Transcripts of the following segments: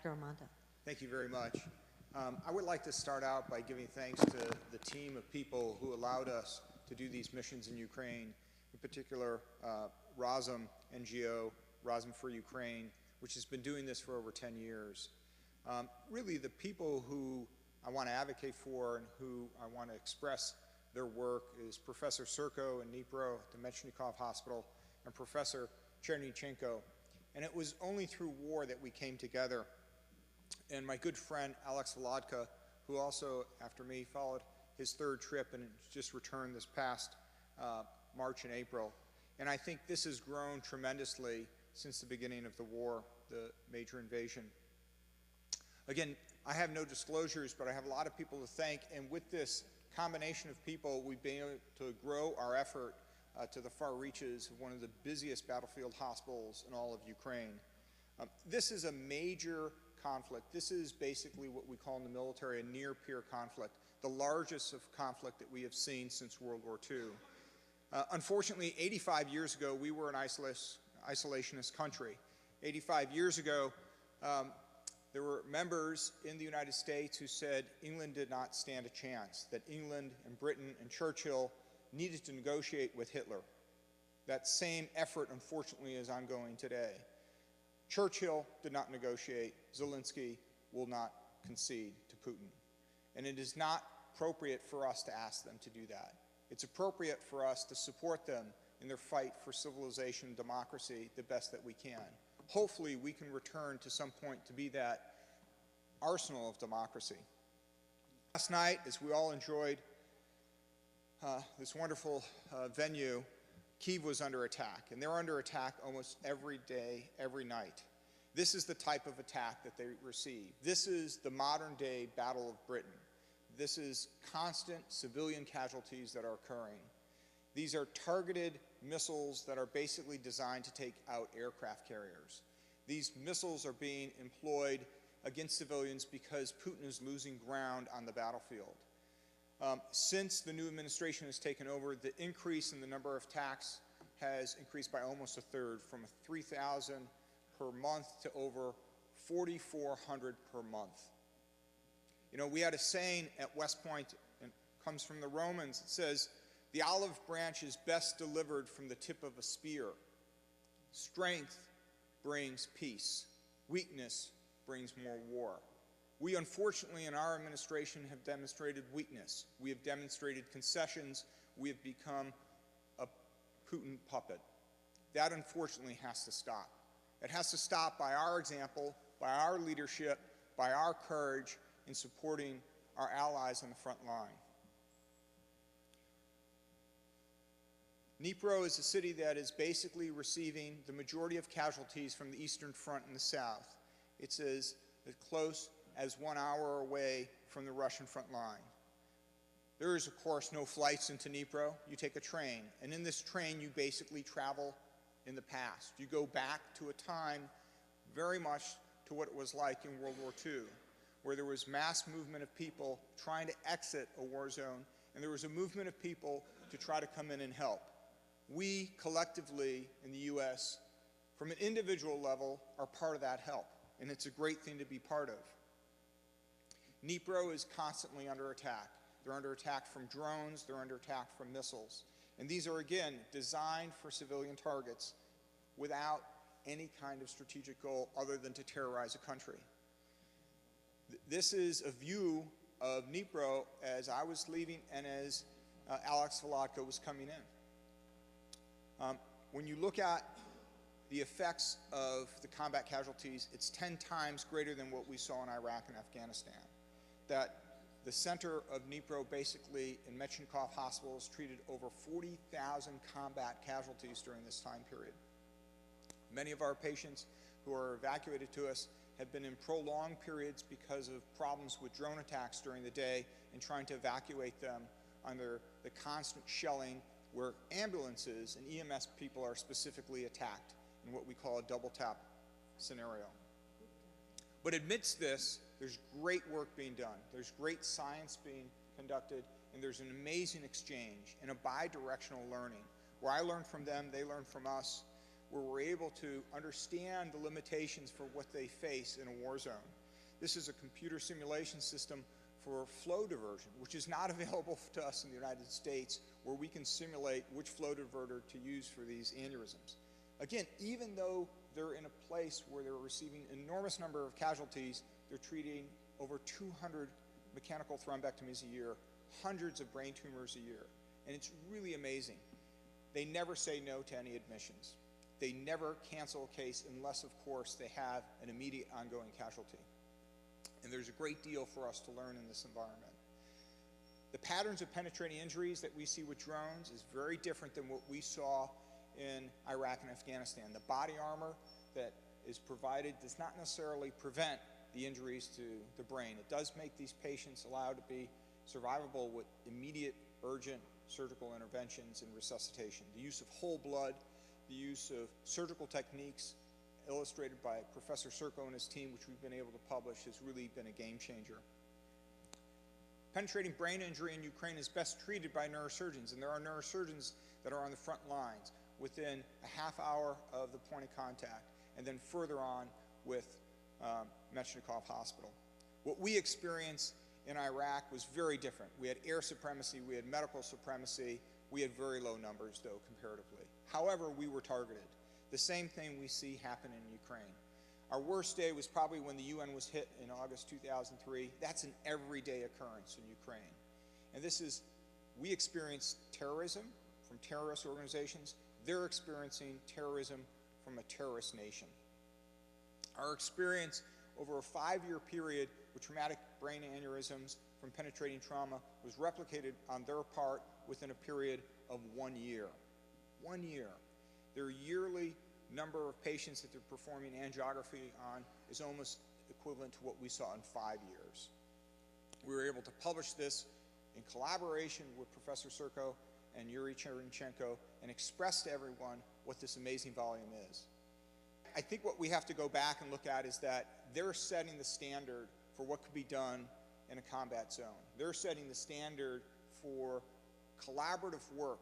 Dr. Armonda. Thank you very much. I would like to start out by giving thanks to the team of people who allowed us to do these missions in Ukraine, in particular Razom NGO, Razom for Ukraine, which has been doing this for over 10 years. Really, the people who I want to advocate for and who I want to express their work is Professor Surko in Dnipro at the Mechnikov Hospital and Professor Chernychenko. And it was only through war that we came together. And my good friend Alex Volodka, who also, after me, followed his third trip and just returned this past March and April. And I think this has grown tremendously since the beginning of the war, the major invasion. Again, I have no disclosures, but I have a lot of people to thank, and with this combination of people, we've been able to grow our effort to the far reaches of one of the busiest battlefield hospitals in all of Ukraine. This is a major conflict. This is basically what we call in the military a near-peer conflict, the largest of conflict that we have seen since World War II. Unfortunately, 85 years ago, we were an isolationist country. 85 years ago, there were members in the United States who said England did not stand a chance, that England and Britain and Churchill needed to negotiate with Hitler. That same effort, unfortunately, is ongoing today. Churchill did not negotiate. Zelensky will not concede to Putin. And it is not appropriate for us to ask them to do that. It's appropriate for us to support them in their fight for civilization and democracy the best that we can. Hopefully, we can return to some point to be that arsenal of democracy. Last night, as we all enjoyed this wonderful venue, Kyiv was under attack, and they're under attack almost every day, every night. This is the type of attack that they receive. This is the modern-day Battle of Britain. This is constant civilian casualties that are occurring. These are targeted missiles that are basically designed to take out aircraft carriers. These missiles are being employed against civilians because Putin is losing ground on the battlefield. Since the new administration has taken over, the increase in the number of attacks has increased by almost a third, from 3,000 per month to over 4,400 per month. You know, we had a saying at West Point, and it comes from the Romans. It says, "The olive branch is best delivered from the tip of a spear. Strength brings peace. Weakness brings more war." We, unfortunately, in our administration have demonstrated weakness. We have demonstrated concessions. We have become a Putin puppet. That, unfortunately, has to stop. It has to stop by our example, by our leadership, by our courage in supporting our allies on the front line. Dnipro is a city that is basically receiving the majority of casualties from the Eastern Front in the south. It's as close as 1 hour away from the Russian front line. There is, of course, no flights into Dnipro. You take a train, and in this train you basically travel in the past. You go back to a time very much to what it was like in World War II, where there was mass movement of people trying to exit a war zone, and there was a movement of people to try to come in and help. We collectively in the U.S., from an individual level, are part of that help, and it's a great thing to be part of. Dnipro is constantly under attack. They're under attack from drones, they're under attack from missiles. And these are, again, designed for civilian targets without any kind of strategic goal other than to terrorize a country. This is a view of Dnipro as I was leaving and as Alex Volodka was coming in. When you look at the effects of the combat casualties, it's 10 times greater than what we saw in Iraq and Afghanistan. That the center of Dnipro, basically in Mechnikov Hospital, has treated over 40,000 combat casualties during this time period. Many of our patients who are evacuated to us have been in prolonged periods because of problems with drone attacks during the day and trying to evacuate them under the constant shelling where ambulances and EMS people are specifically attacked in what we call a double tap scenario. But amidst this, there's great work being done. There's great science being conducted, and there's an amazing exchange and a bi-directional learning where I learn from them, they learn from us. where we're able to understand the limitations for what they face in a war zone. This is a computer simulation system for flow diversion, which is not available to us in the United States, where we can simulate which flow diverter to use for these aneurysms. Again, even though they're in a place where they're receiving an enormous number of casualties, they're treating over 200 mechanical thrombectomies a year, hundreds of brain tumors a year, and it's really amazing. They never say no to any admissions. They never cancel a case unless, of course, they have an immediate ongoing casualty. And there's a great deal for us to learn in this environment. The patterns of penetrating injuries that we see with drones is very different than what we saw in Iraq and Afghanistan. The body armor that is provided does not necessarily prevent the injuries to the brain. It does make these patients allowed to be survivable with immediate, urgent surgical interventions and resuscitation. The use of whole blood, the use of surgical techniques illustrated by Professor Serko and his team, which we've been able to publish, has really been a game changer. Penetrating brain injury in Ukraine is best treated by neurosurgeons, and there are neurosurgeons that are on the front lines within a half hour of the point of contact, and then further on with Mechnikov Hospital. What we experienced in Iraq was very different. We had air supremacy, we had medical supremacy, we had very low numbers, though, comparatively. However, we were targeted. The same thing we see happen in Ukraine. Our worst day was probably when the UN was hit in August 2003. That's an everyday occurrence in Ukraine. And this is, we experience terrorism from terrorist organizations. They're experiencing terrorism from a terrorist nation. Our experience over a 5-year period with traumatic brain aneurysms from penetrating trauma was replicated on their part within a period of 1 year. 1 year. Their yearly number of patients that they're performing angiography on is almost equivalent to what we saw in 5 years. We were able to publish this in collaboration with Professor Serko and Yuri Cherenchenko and express to everyone what this amazing volume is. I think what we have to go back and look at is that they're setting the standard for what could be done in a combat zone. They're setting the standard for collaborative work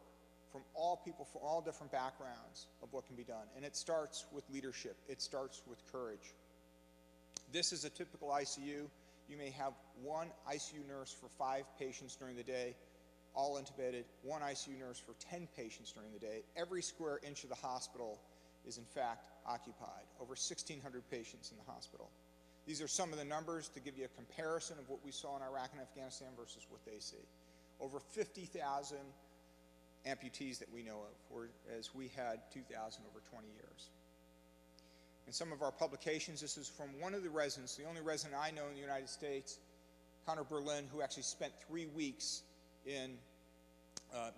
from all people, from all different backgrounds of what can be done. And it starts with leadership. It starts with courage. This is a typical ICU. You may have one ICU nurse for 5 patients during the day, all intubated, one ICU nurse for 10 patients during the day. Every square inch of the hospital is in fact occupied. Over 1,600 patients in the hospital. These are some of the numbers to give you a comparison of what we saw in Iraq and Afghanistan versus what they see. Over 50,000 amputees that we know of, whereas we had 2,000 over 20 years. In some of our publications, this is from one of the residents, the only resident I know in the United States, Connor Berlin, who actually spent 3 weeks in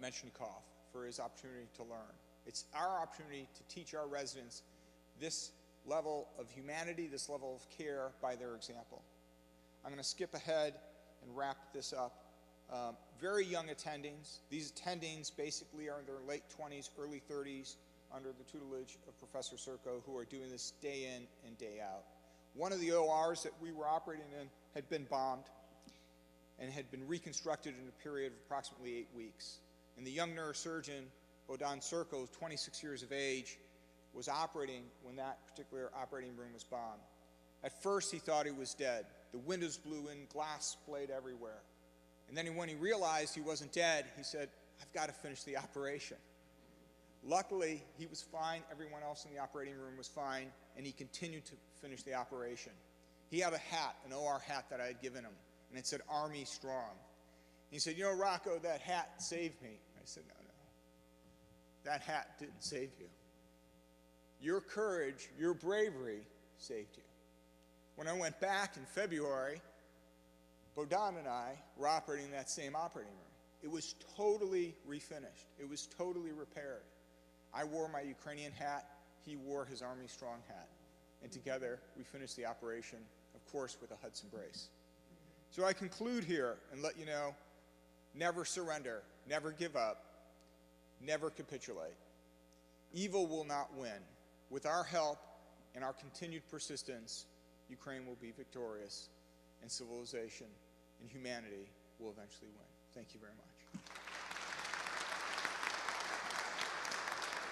Mechnikov for his opportunity to learn. It's our opportunity to teach our residents this level of humanity, this level of care by their example. I'm going to skip ahead and wrap this up. Very young attendings. These attendings basically are in their late 20s, early 30s, under the tutelage of Professor Serko, who are doing this day in and day out. One of the ORs that we were operating in had been bombed and had been reconstructed in a period of approximately 8 weeks. And the young neurosurgeon, Bohdan Serko, 26 years of age, was operating when that particular operating room was bombed. At first, he thought he was dead. The windows blew in, glass splayed everywhere. And then when he realized he wasn't dead, he said, "I've got to finish the operation." Luckily, he was fine. Everyone else in the operating room was fine, and he continued to finish the operation. He had a hat, an OR hat that I had given him, and it said Army Strong. And he said, "You know, Rocco, that hat saved me." I said, "No. That hat didn't save you. Your courage, your bravery saved you." When I went back in February, Bohdan and I were operating in that same operating room. It was totally refinished. It was totally repaired. I wore my Ukrainian hat. He wore his Army Strong hat. And together, we finished the operation, of course, with a Hudson brace. So I conclude here and let you know, never surrender, never give up, never capitulate. Evil will not win. With our help and our continued persistence, Ukraine will be victorious, and civilization and humanity will eventually win. Thank you very much.